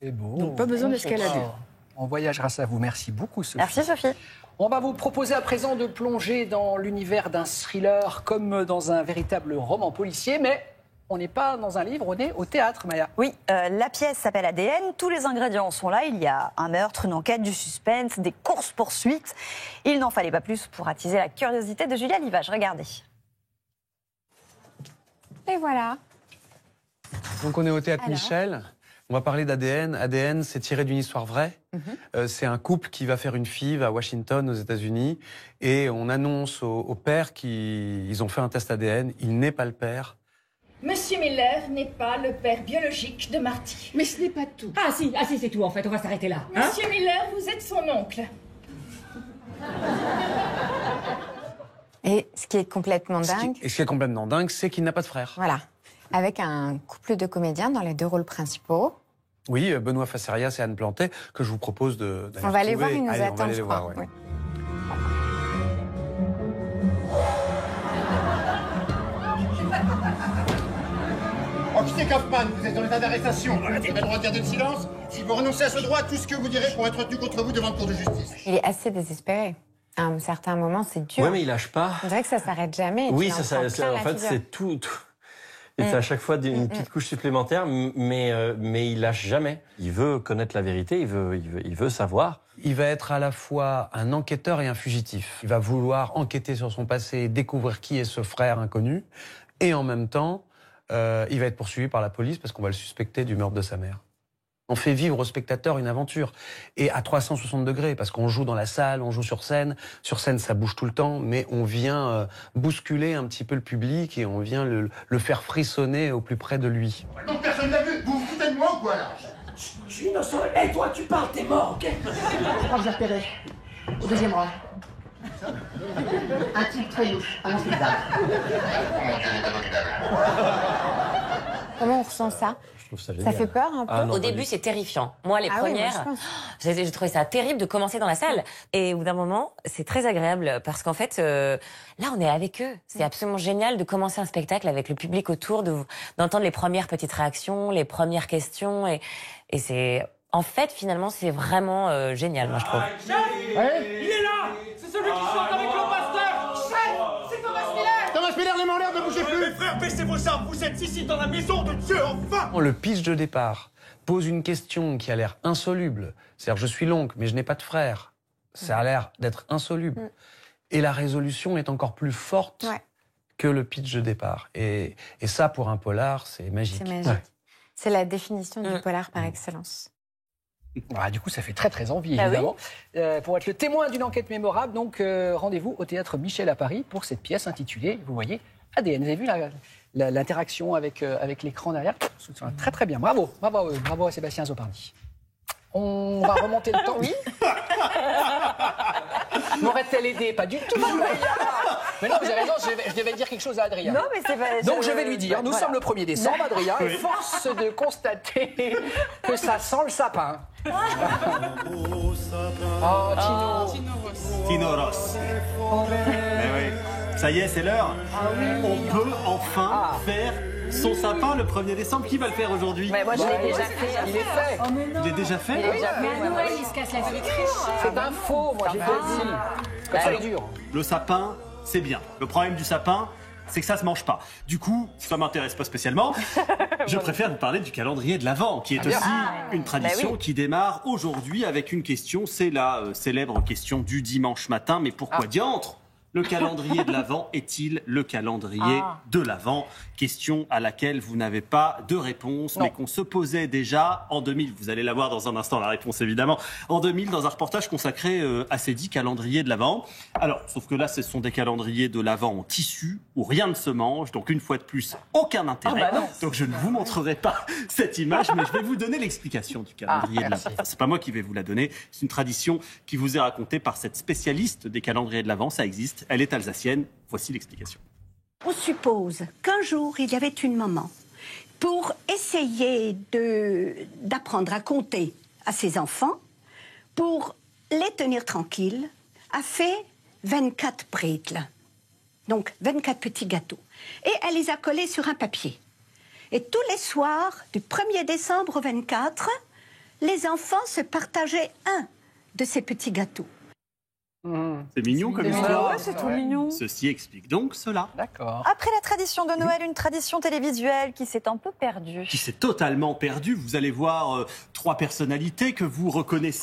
C'est beau. Donc pas besoin d'escalader. On voyage grâce à vous. Merci beaucoup, Sophie. Merci Sophie. On va vous proposer à présent de plonger dans l'univers d'un thriller comme dans un véritable roman policier, mais on n'est pas dans un livre, on est au théâtre, Maya. Oui, la pièce s'appelle ADN, tous les ingrédients sont là, il y a un meurtre, une enquête, du suspense, des courses-poursuites. Il n'en fallait pas plus pour attiser la curiosité de Julia Livage, regardez. Et voilà. Donc on est au Théâtre Michel, on va parler d'ADN. ADN, c'est tiré d'une histoire vraie. C'est un couple qui va faire une FIV à Washington, aux États-Unis, et on annonce au père qu'ils ont fait un test ADN, il n'est pas le père. Monsieur Miller n'est pas le père biologique de Marty. Mais ce n'est pas tout. Ah si, c'est tout en fait, on va s'arrêter là. Hein? Monsieur Miller, vous êtes son oncle. Et ce qui est complètement dingue... Et ce qui est complètement dingue, c'est qu'il n'a pas de frère. Voilà. Avec un couple de comédiens dans les deux rôles principaux. Oui, Benoît Facerias et Anne Plantet, que je vous propose de On va aller voir, ils nous Allez, attendent, on va aller je les crois. voir, ouais. Oui. Officier Kaufmann, vous êtes dans l'état d'arrestation. Vous avez le droit de garder le silence. Si vous renoncez à ce droit, tout ce que vous direz pourra être tenu contre vous devant le cour de justice. Il est assez désespéré. À un certain moment, c'est dur. Oui, mais il lâche pas. On dirait que ça s'arrête jamais. Oui, Tu en prends plein en la fait, figure. c'est tout. Et c'est à chaque fois une petite couche supplémentaire, mais il lâche jamais. Il veut connaître la vérité, il veut savoir. Il va être à la fois un enquêteur et un fugitif. Il va vouloir enquêter sur son passé, découvrir qui est ce frère inconnu, et en même temps, il va être poursuivi par la police parce qu'on va le suspecter du meurtre de sa mère. On fait vivre au spectateur une aventure, et à 360 degrés, parce qu'on joue dans la salle, on joue sur scène. Sur scène, ça bouge tout le temps, mais on vient bousculer un petit peu le public et on vient le faire frissonner au plus près de lui. Donc personne l'a vu. Vous vous foutez de moi ou quoi, là? Je suis innocent. Et toi, tu parles, t'es mort, ok? Je crois que j'ai repéré. Au deuxième rang. Un type très louche, un enfilade. Comment on ressent ça? Je trouve ça Ça génial. fait peur un peu? Ah non, Au pas début, du c'est terrifiant. Moi, les Ah oui, moi, premières, je pense. j'ai trouvé ça terrible de commencer dans la salle. Et au bout d'un moment, c'est très agréable parce qu'en fait, là, on est avec eux. C'est absolument génial de commencer un spectacle avec le public autour, d'entendre les premières petites réactions, les premières questions. Et c'est... En fait, finalement, c'est vraiment génial, moi, je trouve. Il est là! C'est celui qui chante avec le pasteur! Chef! C'est Thomas Miller! Thomas Miller, les mains en l'air, ne bougez plus. Mes frères, baissez vos armes! Vous êtes ici dans la maison de Dieu, enfin! Le pitch de départ pose une question qui a l'air insoluble. C'est-à-dire, je suis l'oncle, mais je n'ai pas de frère. Ça a l'air d'être insoluble. Et la résolution est encore plus forte que le pitch de départ. Et ça, pour un polar, c'est magique. C'est magique. C'est la définition du polar par excellence. Ah, du coup, ça fait très très envie, Ah oui. évidemment. Pour être le témoin d'une enquête mémorable, donc rendez-vous au Théâtre Michel à Paris pour cette pièce intitulée, vous voyez, ADN. Vous avez vu l'interaction avec l'écran derrière? Très très bien, bravo à Sébastien Zopardi. On va remonter le temps. Oui. M'aurait-elle aidé? Pas du tout. Mais non, vous avez raison, je devais dire quelque chose à Adrien. Non, mais c'est pas... Donc je vais lui dire, nous sommes le 1er décembre, Adrien, et force de constater que ça sent le sapin. Oh, Tino Ross. Eh oui. Ça y est, c'est l'heure. On peut enfin faire son sapin le 1er décembre. Qui va le faire aujourd'hui? Mais moi, je l'ai déjà fait. Il est fait. Il est déjà fait? Déjà fait, Mais à Noël, il se casse la figure. C'est un faux, moi j'ai pas dit. Comme ça, c'est dur. Le sapin, c'est bien. Le problème du sapin, c'est que ça se mange pas. Du coup, ça m'intéresse pas spécialement. Je préfère vous parler du calendrier de l'Avent, qui est aussi une tradition qui démarre aujourd'hui avec une question. C'est la célèbre question du dimanche matin. Mais pourquoi diantre le calendrier de l'Avent est-il le calendrier de l'Avent? Question à laquelle vous n'avez pas de réponse, mais qu'on se posait déjà en 2000. Vous allez la voir dans un instant, la réponse évidemment. En 2000, dans un reportage consacré à ces 10 calendriers de l'Avent. Alors, sauf que là, ce sont des calendriers de l'Avent en tissu, où rien ne se mange. Donc, une fois de plus, aucun intérêt. Donc, je ne vous montrerai pas cette image, mais je vais vous donner l'explication du calendrier de l'Avent. Enfin, c'est pas moi qui vais vous la donner. C'est une tradition qui vous est racontée par cette spécialiste des calendriers de l'Avent. Ça existe. Elle est alsacienne. Voici l'explication. On suppose qu'un jour, il y avait une maman, pour essayer d'apprendre à compter à ses enfants, pour les tenir tranquilles, a fait 24 bretels, donc 24 petits gâteaux. Et elle les a collés sur un papier. Et tous les soirs, du 1er décembre au 24, les enfants se partageaient un de ces petits gâteaux. C'est mignon comme histoire. Ouais, c'est tout mignon. Ceci explique donc cela. D'accord. Après la tradition de Noël, une tradition télévisuelle qui s'est un peu perdue. Qui s'est totalement perdu. Vous allez voir 3 personnalités que vous reconnaissez.